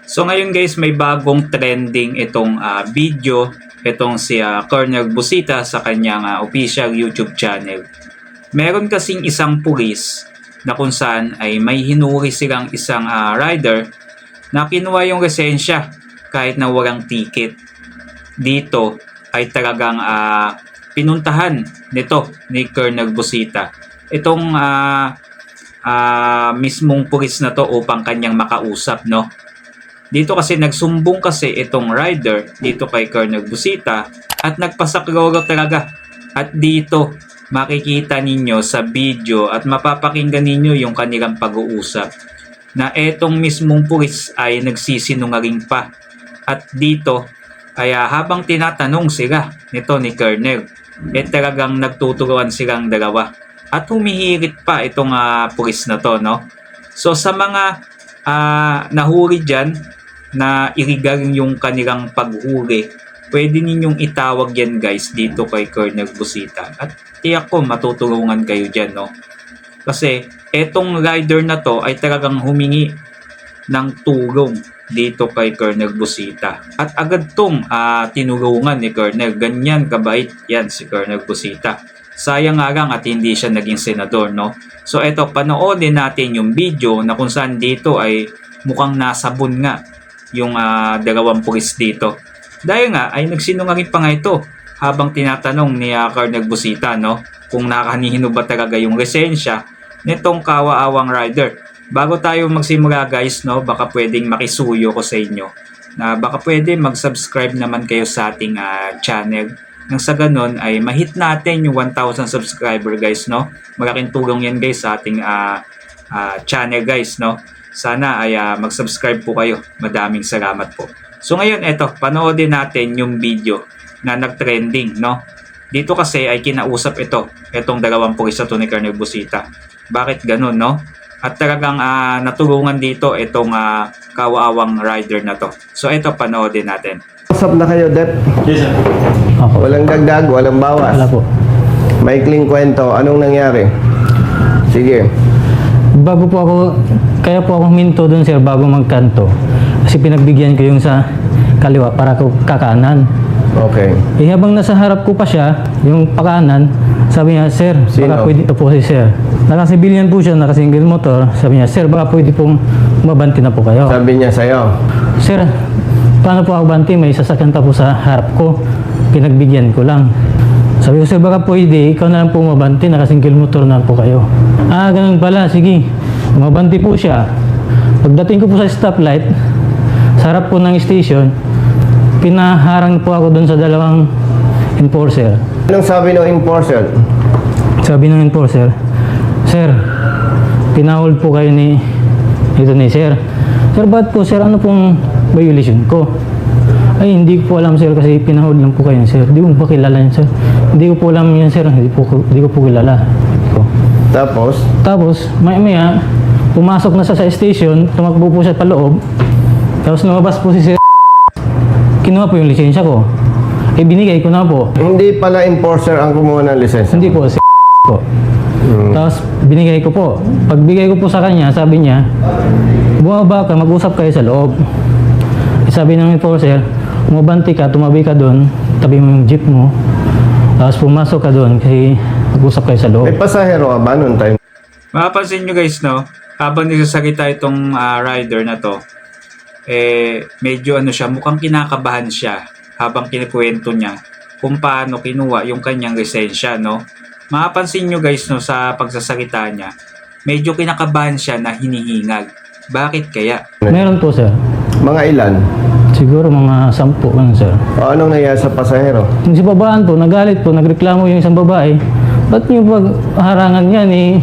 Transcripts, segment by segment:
So ngayon guys, may bagong trending itong video, itong si Colonel Busita sa kanyang official YouTube channel. Meron kasing isang pulis na kung saan ay may hinuri silang isang rider na kinuha yung lisensya kahit na walang ticket. Dito ay talagang pinuntahan nito ni Colonel Busita itong mismong pulis na to upang kanyang makausap, no? Dito kasi nagsumbong kasi itong rider dito kay Colonel Busita at nagpasaklolo talaga. At dito makikita ninyo sa video at mapapakinggan ninyo yung kanilang pag-uusap na etong mismong pulis ay nagsisinungaling pa. At dito ay habang tinatanong sila nito ni Colonel, talagang nagtuturuan silang dalawa. At humihirit pa itong pulis na to, no? So sa mga nahuri dyan na illegal yung kanilang paghuli, pwede ninyong itawag yan guys dito kay Colonel Busita. At tiyak ko matutulungan kayo dyan, no? Kasi etong rider na to ay talagang humingi ng tulong dito kay Colonel Busita. At agad tong tinulungan ni Colonel. Ganyan kabait yan si Colonel Busita. Sayang nga lang at hindi siya naging senador, no? So eto, panoodin natin yung video na kung saan dito ay mukhang nasabon nga yung dalawang pulis dito. Dahil nga ay nagsinungaling pa nga ito habang tinatanong ni Colonel Busita, no, kung nakahinihino ba talaga yung lisensya nitong kawaawang rider. Bago tayo magsimula guys, no, baka pwedeng makisuyo ko sa inyo na baka pwede mag-subscribe naman kayo sa ating channel. Nang sa ganun ay mahit natin yung 1,000 subscriber guys, no. Malaking tulong yan guys sa ating channel guys, no. Sana ay mag-subscribe po kayo. Madaming salamat po. So ngayon, eto, panoodin natin yung video na nag-trending, no? Dito kasi ay kinausap itong dalawang pulis na to ni Colonel Busita. Bakit ganun, no? At talagang natulungan dito itong kawaawang rider na to. So eto, panoodin natin. Usap na kayo, Dep? Yes, sir. Walang dagdag, walang bawas. Wala po. Maikling kwento, anong nangyari? Sige. Bago po ako, kaya po ako huminto doon sir bago magkanto. Kasi pinagbigyan ko yung sa kaliwa para ko kakanan. Okay. Eh habang nasa harap ko pa siya, yung pakanan, sabi niya, sir, Sino? baka pwede po si sir. Nakasibilyan po siya, nakasingle motor. Sabi niya, sir, baka pwede pong mabanti na po kayo. Sabi niya sa'yo, Sir, paano po ako banti? May sasakyan pa po sa harap ko. Pinagbigyan ko lang. Sabi ko, sir, baka pwede, ikaw na lang po mabanti, nakasingle motor na po kayo. Ganun pala, sige. Mabanti po siya. Pagdating ko po sa stoplight, sa harap po ng station, pinaharang po ako doon sa dalawang enforcer. anong sabi ng enforcer? Sabi ng enforcer, sir, pinahold po kayo ni sir. Sir, ba't po sir, ano pong violation ko? Ay, hindi ko po alam sir kasi pinahold lang po kayo sir. Hindi ko pa kilala yan sir. Hindi ko po alam yan sir. Hindi ko po kilala. Tapos, maya pumasok na siya sa station, tumakbo po siya paloob. Tapos lumabas po si sir. Kinuha po yung lisensya ko. Binigay ko na po. Hindi pala enforcer ang kumuha ng lisensya. Hindi po, si po. Tapos binigay ko po. Pagbigay ko po sa kanya, sabi niya, bumaba ka, mag-usap kayo sa loob. Sabi ng enforcer, umabanti ka, tumabi ka doon, tabi mo yung jeep mo. Tapos pumasok ka doon kasi mag-usap kayo sa loob. May pasahero ka ba noon time? Mapapansin nyo guys, no, habang nagsasalita itong rider na to, medyo siya, mukhang kinakabahan siya habang kinikwento niya kung paano kinuha yung kanyang lisensya, no. Mapapansin nyo guys, no, sa pagsasalita niya, medyo kinakabahan siya na hinihingal. Bakit kaya? Meron po sir. Mga ilan? Siguro mga 10 lang sir. O anong nangyari sa pasahero? Yung si babaan po, nagalit po, nagreklamo yung isang babae. Ba't yung pagharangan niya ni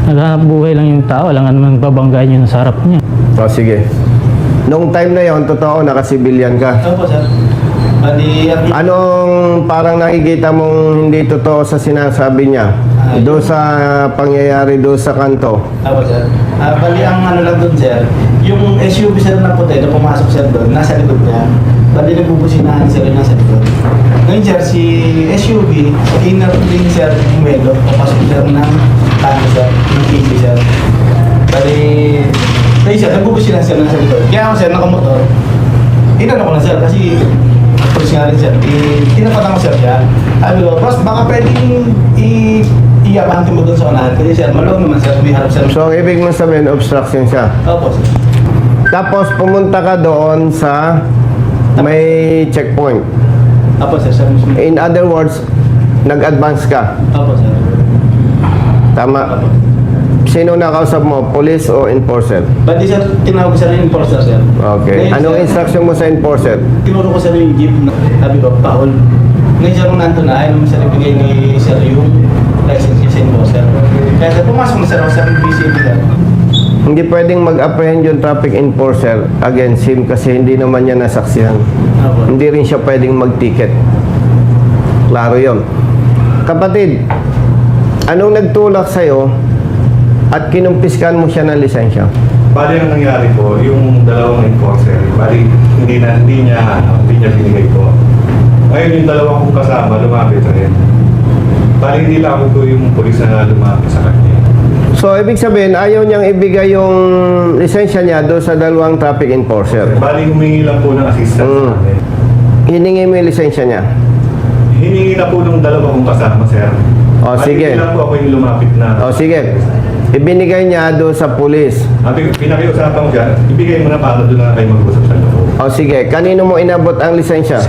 naghanap buhay lang yung tao, lang naman babanggain yun sa harap niya. O sige. Noong time na yon, totoo, nakasibilyan ka. Opo, sir. Anong parang nakikita mong hindi totoo sa sinasabi niya? Doon sa pangyayari doon sa kanto. Opo, sir. Bali, ang ano lang doon, sir, yung SUV, sir, na puti, na pumasok, sir, doon, nasa likod niya. Bali, nagbubusinahan, sir, nasa likod. Ngayon, sir, si SUV, inner lane, sir, yung melo, papasok, sir, ng tango, sir, ng TV, sir. Bali, tayo, sir, sir, nagbubusina sir ng sa likod. Kaya ako sir, nakamotor. Inano ko na sir, kasi pulis nga rin sir. Tinapatan ko sir siya. Sabi ko, boss, baka pwedeng i-abante mo doon sa unahan. Kasi sir, maluwag naman sir, may harap sir. So, ang ibig mo sabihin, obstruction siya. Opo sir. Tapos, pumunta ka doon sa may checkpoint. Opo sir, sir. In other words, nag-advance ka. Opo sir. Tama. Sino nakausap mo? Police o enforcer? Bali sir, tinawag ko sir yung enforcer sir. Okay. Ngayon, Anong sir, instruction mo sa enforcer? tinuro ko sir yung jeep na sabi ko, paul. Ngayon sir, nung nandun na, ayaw naman sir ibigay ni sir yung license niya sa enforcer. Kaya sir, pumasok na sir ako sa PCB sir. Hindi pwedeng mag-apprehend yung traffic enforcer against him kasi hindi naman niya nasaksihan. Opo. Hindi rin siya pwedeng mag-ticket. Klaro yon. Kapatid, anong nagtulak sa'yo at kinumpiskan mo siya ng lisensya? Bali ang nangyari po, yung dalawang enforcer, bali hindi niya binigay po. Ngayon yung dalawa kong kasama lumapit rin. Bali hindi lang ako po yung pulis na lumapit sa kanya. So, ibig sabihin, ayaw niyang ibigay yung lisensya niya doon sa dalawang traffic enforcer. Bali humingi lang po ng assistance sa akin. Hiningi mo yung lisensya niya. Hiningi na po ng dalawa kong kasama, sir. O, Bali, sige. hindi lang po ako yung lumapit na. O, sige. Ibinigay niya doon sa pulis. Pinakiusapan ko dyan, ibigay mo na para doon na kayo mag-usap sa loob. O, sige. Kanino mo inabot ang lisensya?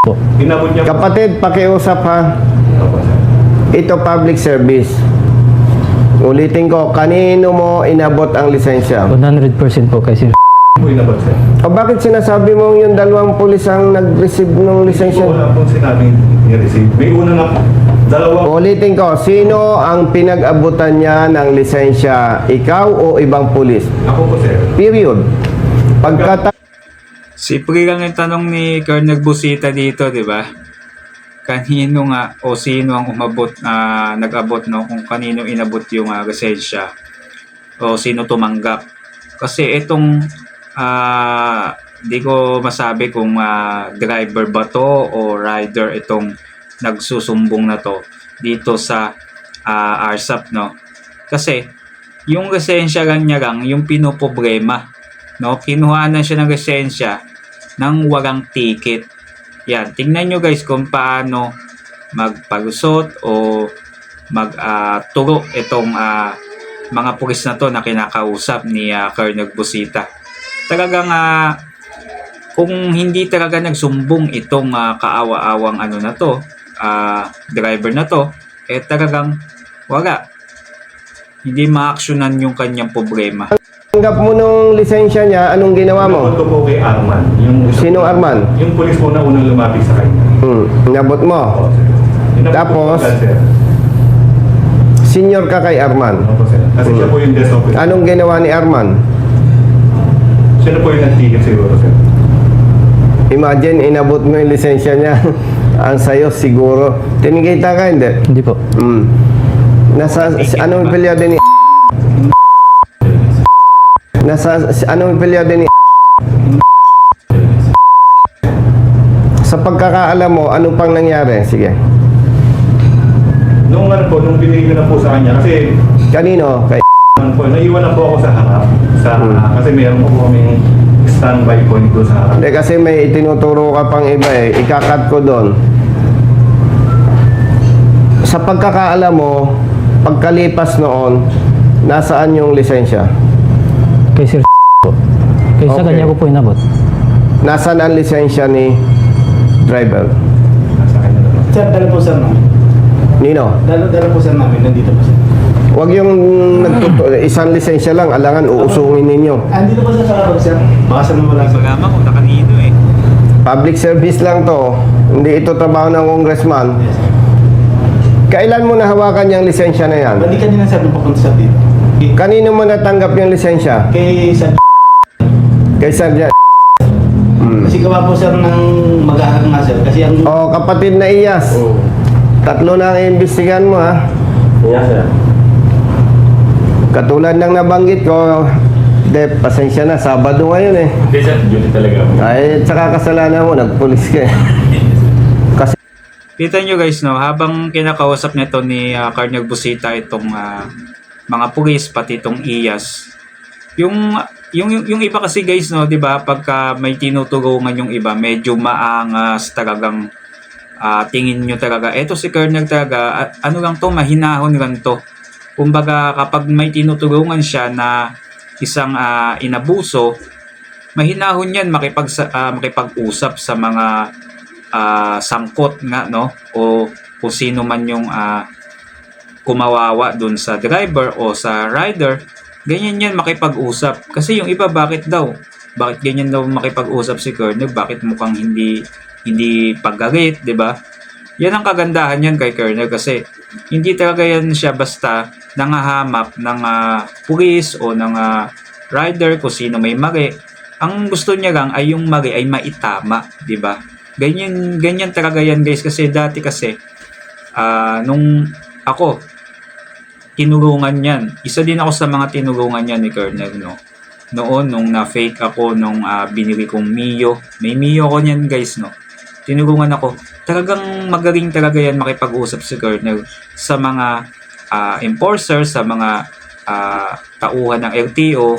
Po. Inabot niya po. Kapatid, pakiusap ha. Opo, sir. Ito public service. Ulitin ko, kanino mo inabot ang lisensya? 100% po kay Sir. Po inabot, sir. O bakit sinasabi mo yung dalawang pulis ang nag-receive ng lisensya? Wala pong sinabing ni-receive. May una na dalawang Ulitin ko, sino ang pinag-abutan niya ng lisensya? Ikaw o ibang pulis? ako po, sir. Period. Pagkata Sipri lang yung tanong ni Colonel Busita dito, di ba? Kanino nga o sino ang umabot, nag-abot, no? Kung kanino inabot yung lisensya o sino tumanggap. Kasi itong di ko masabi kung driver ba to o rider itong nagsusumbong na to dito sa RSAP, no? Kasi yung lisensya lang niya lang yung pinoproblema, no? Kinuhanan siya ng lisensya ng walang ticket. Yan, tingnan nyo guys kung paano magpalusot o magturo itong mga pulis na to na kinakausap ni Colonel Busita. Talagang kung hindi talaga nagsumbong itong kaawa-awang ano na to, driver na to, talagang wala. Hindi ma-actionan yung kanyang problema. tanggap mo nung lisensya niya, anong ginawa Inabot mo? ko po kay Arman. Yung Sinong Arman? Yung pulis po na unang lumapit sa kanya. Inabot mo. Opo, sir. Inabot Tapos? ko po agad, sir. Senior ka kay Arman. Opo, sir. Kasi siya po yung desk officer. Anong ginawa ni Arman? Siya na po yung nag-ticket siguro, sir. Imagine, inabot mo yung lisensya niya. Ang sayo siguro. Tinigita ka, hindi? Hindi po. Nasa, anong pilyado ni Nasa, anong pilyado ni Sa pagkakaalam mo, ano pang nangyari? Sige. Nung ano po, nung binigay ko na po sa kanya, kasi Kanino? Kay ano po, naiwan na po ako sa harap. Kasi mayroon po kaming standby point doon sa harap. Hindi, kasi may itinuturo ka pang iba eh. Ikakat ko doon. Sa pagkakaalam mo, pagkalipas noon, nasaan yung lisensya? Kay Sir po. Kay sa Okay. kanya ko po inabot. Nasaan ang lisensya ni driver? Nasa kanya na lang. Sir, dala po sir namin. Nino? Dala po sir namin, nandito po sir. Huwag yung isang lisensya lang, alangan uusungin ninyo. Andito po sir sa karog sir. Baka sir wala sir. Magama kung nakanino eh. Public service lang to. Hindi ito trabaho ng congressman. Yes, sir. Kailan mo nahawakan yung lisensya na yan? Bali kanina sir, nung papunta sir dito. Kanino mo natanggap yung lisensya? Kay sir. Kay Sergeant. Kasi gawa po sir ng mag-aaral nga sir. Kasi ang... O, kapatid na Iyas. Tatlo na ang iimbestigahan mo, ha? Yes, sir. Katulad ng nabanggit ko, pasensya na, Sabado ngayon eh. Hindi, sir. Duty talaga. Ay, tsaka kasalanan mo, nagpulis ka eh. Kasi, Kita nyo guys, no, habang kinakausap nito ni Colonel Busita itong mga pulis, pati itong IAS, Yung iba kasi guys, no, 'di ba? Pagka may tinutulungan yung iba, medyo maangas talagang tingin nyo talaga. Eto si Colonel talaga, ano lang to, mahinahon lang to. Kumbaga kapag may tinutulungan siya na isang inabuso, mahinahon yan makipag-usap sa mga sangkot nga, no? O kung sino man yung kumawawa dun sa driver o sa rider, ganyan yan makipag-usap. Kasi yung iba, bakit ganyan daw makipag-usap si Colonel? Bakit mukhang hindi paggalit, 'di ba? Yan ang kagandahan yan kay Colonel kasi hindi talaga yan siya basta nangahamap ng pulis o ng rider kung sino may mali. Ang gusto niya lang ay yung mali ay maitama, 'di ba? Ganyan talaga yan guys kasi dati kasi nung ako tinulungan yan. Isa din ako sa mga tinulungan yan ni Colonel, no? Noon, nung na-fake ako, nung binili kong Mio. May Mio ako niyan, guys, no? Tinulungan ako. Talagang magaling talaga yan makipag-usap si Colonel sa mga enforcer, sa mga tauhan ng LTO.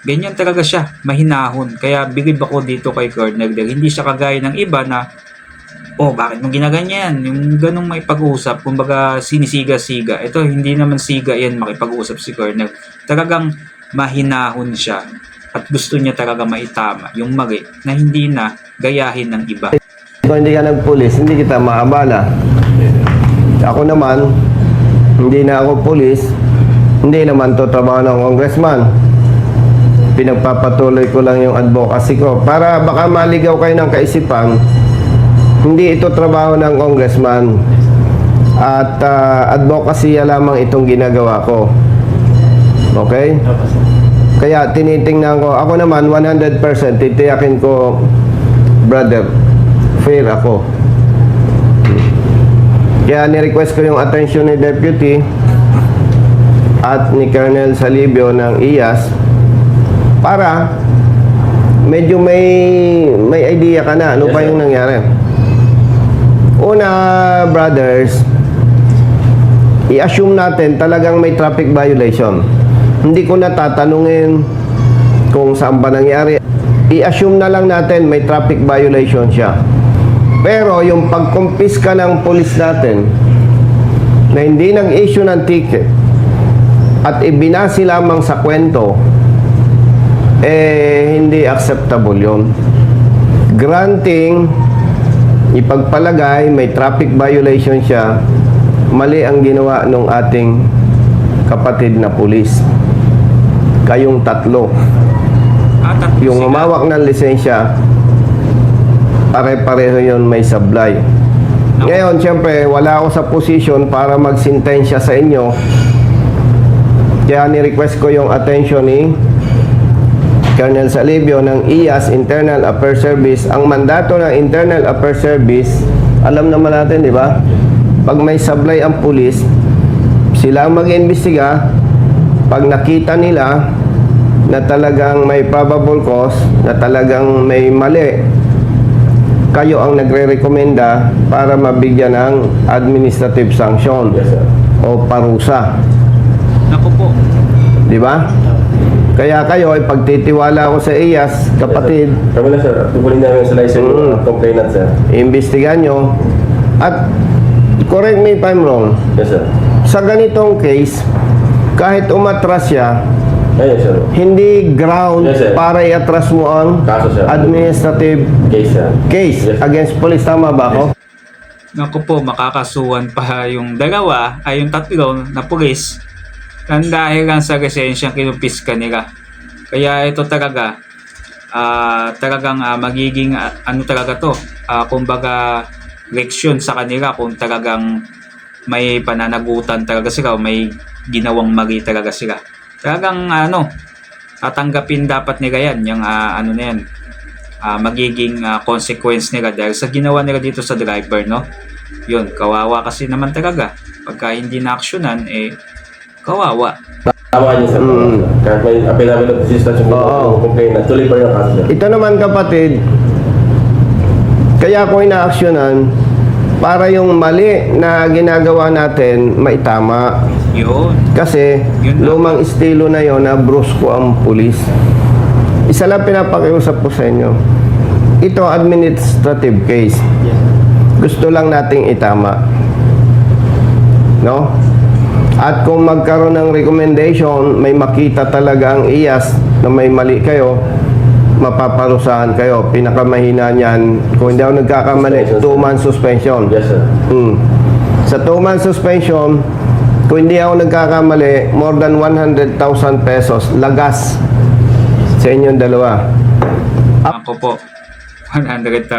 Ganyan talaga siya, mahinahon. Kaya bilib ako dito kay Colonel dahil hindi siya kagaya ng iba na bakit mo ginaganyan? Yung ganong may pag-uusap, kumbaga sinisiga-siga. Ito, hindi naman siga yan makipag-usap si Colonel. Talagang mahinahon siya at gusto niya talaga maitama yung mali na hindi na gayahin ng iba. Kung hindi ka nagpulis, hindi kita maabala. Ako naman, hindi na ako pulis, hindi naman to trabaho ng congressman. Pinagpapatuloy ko lang yung advocacy ko. Para baka maligaw kayo ng kaisipan, hindi ito trabaho ng congressman at advocacy lamang itong ginagawa ko. Okay? Kaya tinitingnan ko, ako naman 100% titiyakin ko, brother, fair ako. Kaya ni-request ko yung attention ni Deputy at ni Colonel Salibio ng IAS para medyo may idea ka na ano pa yung nangyari. Una, brothers, i-assume natin talagang may traffic violation. Hindi ko na tatanungin kung saan ba nangyari. I-assume na lang natin may traffic violation siya. Pero yung pagkumpiska ng pulis natin na hindi nag-issue ng ticket at ibinasi lamang sa kwento, hindi acceptable yun. Granting, ipagpalagay may traffic violation siya, mali ang ginawa ng ating kapatid na pulis. Kayong tatlo. Yung humawak ng lisensya, pare-pareho yun may sablay. Ngayon, siyempre, wala ako sa posisyon para magsintensya sa inyo. Kaya ni-request ko yung attention ni Colonel Salibio ng IAS, Internal Affairs Service. Ang mandato ng Internal Affairs Service, alam naman natin, di ba? Pag may sablay ang pulis, sila mag-imbestiga. Pag nakita nila na talagang may probable cause, na talagang may mali, kayo ang nagre-rekomenda para mabigyan ng administrative sanction o parusa. Naku po. Di ba? Kaya kayo ay pagtitiwala ko sa IAS, kapatid. Kami na sir, tungkulin namin sa license ng complainant sir. Imbestigahan nyo. At correct me if I'm wrong, Yes sir. sa ganitong case, kahit umatras siya, Yes sir. hindi ground Yes, sir. para i-atras mo ang Kaso sir. administrative Case sir. case Yes. against police. Tama ba ako? Naku po, makakasuhan pa yung yung tatlo na pulis nang dahil lang sa lisensyang kinupiska nila. Kaya ito talaga, talagang magiging ano talaga to, kumbaga leksyon sa kanila kung talagang may pananagutan talaga sila o may ginawang mali talaga sila. Talagang tatanggapin dapat nila yan, yung ano na yan, magiging consequence nila dahil sa ginawa nila dito sa driver, no? Yun, kawawa kasi naman talaga. Pagka hindi na-actionan, kawawa. Tama niyo sir. Kahit may available of assistance yung Oo. complainant, tuloy pa rin ang kaso sir. Ito naman kapatid, kaya ko ina-actionan, para yung mali na ginagawa natin maitama. Yun. Kasi Yun lang. lumang estilo na yon na brusko ang pulis. Isa lang pinapakiusap ko sa inyo. Ito administrative case. Yeah. Gusto lang nating itama. No? At kung magkaroon ng recommendation, may makita talaga ang IAS na may mali kayo, mapaparusahan kayo. Pinakamahina niyan, kung hindi ako nagkakamali, 2-month suspension. Yes, sir. Sa 2-month suspension, kung hindi ako nagkakamali, more than 100,000 pesos lagas sa inyong dalawa. Ako po, 100,000.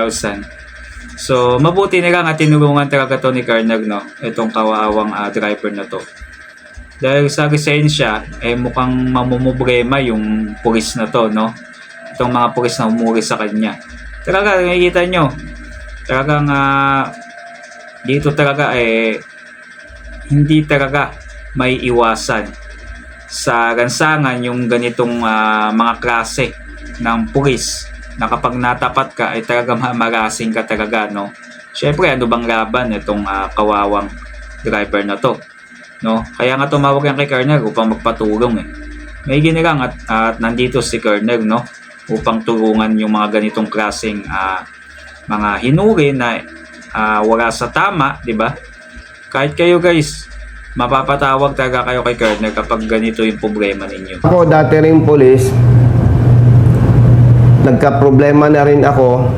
So, mabuti na lang at tinulungan talaga to ni Carnag, no? Itong kawaawang driver na to. Dahil sa lisensya, mukhang mamumblema yung pulis na to, no? Itong mga pulis na umuri sa kanya. Talaga, nakikita nyo. Talagang, dito talaga, hindi talaga may iwasan sa gansangan yung ganitong mga klase ng pulis na kapag natapat ka ay talaga mamarasing ka talaga, no? Syempre, ano bang laban itong kawawang driver na to, no? Kaya nga tumawag yan kay Carnag upang magpatulong May ginilang at nandito si Carnag, no? Upang tulungan yung mga ganitong klaseng mga hinuri na wala sa tama, di ba? Kahit kayo guys, mapapatawag talaga kayo kay Carnag kapag ganito yung problema ninyo. Ako, dati rin pulis, nagka-problema na rin ako,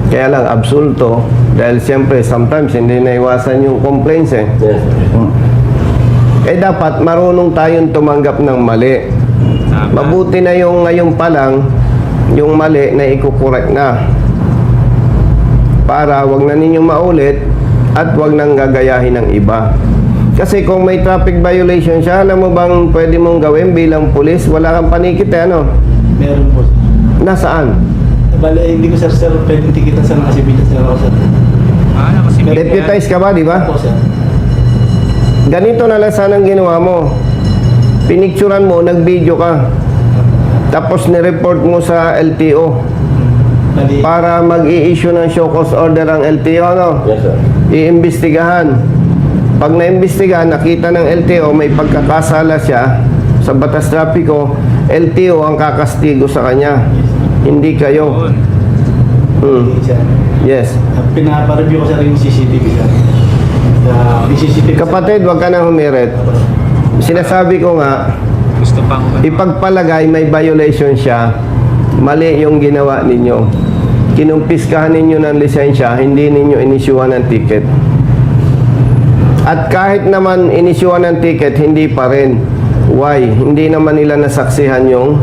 kaya lang absulto, dahil siyempre sometimes hindi naiwasan yung complaints Yes, sir. dapat marunong tayong tumanggap ng mali. Tama. Mabuti na yung ngayon pa lang, yung mali na ikukorek na. Para wag na ninyong maulit at wag nang gagayahin ng iba. Kasi kung may traffic violation siya, alam mo bang pwede mong gawin bilang pulis? Wala kang panikit ano? Meron po. Nasaan? Bale, hindi ko sir pwedeng tikitan sa nakasibilis na ako sir. Nakasibig ka. Deputize ka ba, di ba? Opo sir. Ganito na lang sanang ginawa mo. Pinicturan mo, nag-video ka. Tapos nireport mo sa LTO Bali, para mag-i-issue ng show cause order ang LTO, no? Yes, sir. Iimbestigahan. Pag naimbestigahan, nakita ng LTO may pagkakasala siya sa batas trapiko, LTO ang kakastigo sa kanya. Hindi kayo. Yun. Hmm. sir. Yes. Pinapareview ko sir yung CCTV sir. Yung CCTV sir. Kapatid, wag ka nang humirit. Sinasabi ko nga, Gusto pang ipagpalagay may violation siya, mali yung ginawa ninyo. Kinumpiskahan ninyo ng lisensya, hindi ninyo inisyuhan ng ticket. At kahit naman inisyuhan ng ticket, hindi pa rin. Why? Hindi naman nila nasaksihan yung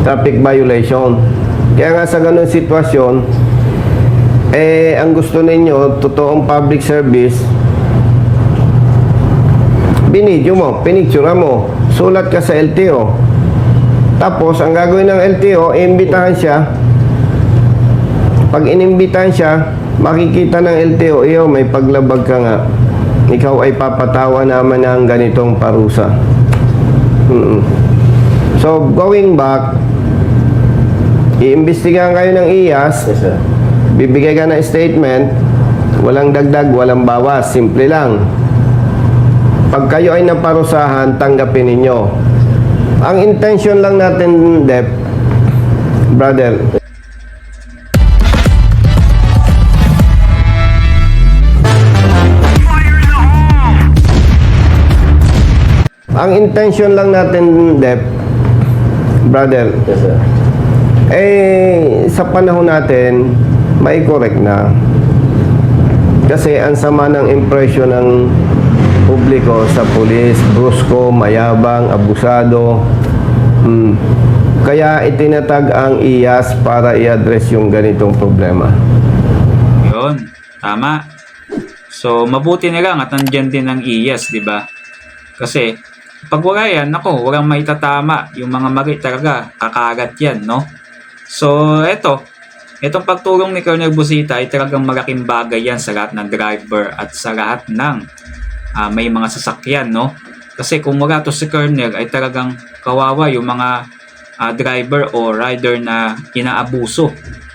traffic violation. Kaya nga sa ganun sitwasyon, ang gusto ninyo, totoong public service, binidyo mo, pinictura mo, sulat ka sa LTO. Tapos, ang gagawin ng LTO, iimbitahan siya. Pag inimbitahan siya, makikita ng LTO, iyo, may paglabag ka nga. Ikaw ay papatawa naman ng ganitong parusa. So, going back, iimbestigahan kayo ng IAS, Yes, sir. bibigay ka ng statement, walang dagdag, walang bawas, simple lang. Pag kayo ay naparusahan, tanggapin ninyo. Ang intention lang natin, Dep, brother, ang intention lang natin, Dep, brother, Yes, sir. sa panahon natin, may correct na. Kasi ang sama ng impression ng publiko sa pulis, brusko, mayabang, abusado. Kaya itinatag ang IAS para i-address yung ganitong problema. Yun, tama. So, mabuti na lang at nandyan din ang IAS, di ba? Kasi, pag wala yan, nako, walang maitatama. Yung mga mali talaga, kakagat yan, no? So, itong pagtulong ni Colonel Busita ay talagang malaking bagay yan sa lahat ng driver at sa lahat ng may mga sasakyan, no? Kasi kung wala to si Colonel ay talagang kawawa yung mga driver o rider na inaabuso.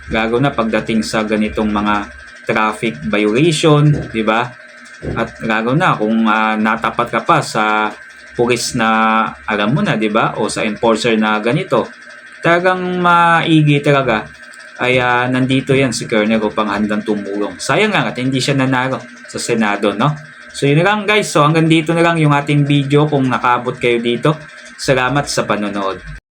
Lalo na pagdating sa ganitong mga traffic violation, di ba? At lalo na kung natapat ka pa sa pulis na alam mo na, di ba? O sa enforcer na ganito. Talagang maigi talaga ay nandito yan si Colonel upang handang tumulong. Sayang lang at hindi siya nanalo sa Senado, no? So yun na lang guys. So hanggang dito na lang yung ating video kung nakaabot kayo dito. Salamat sa panonood.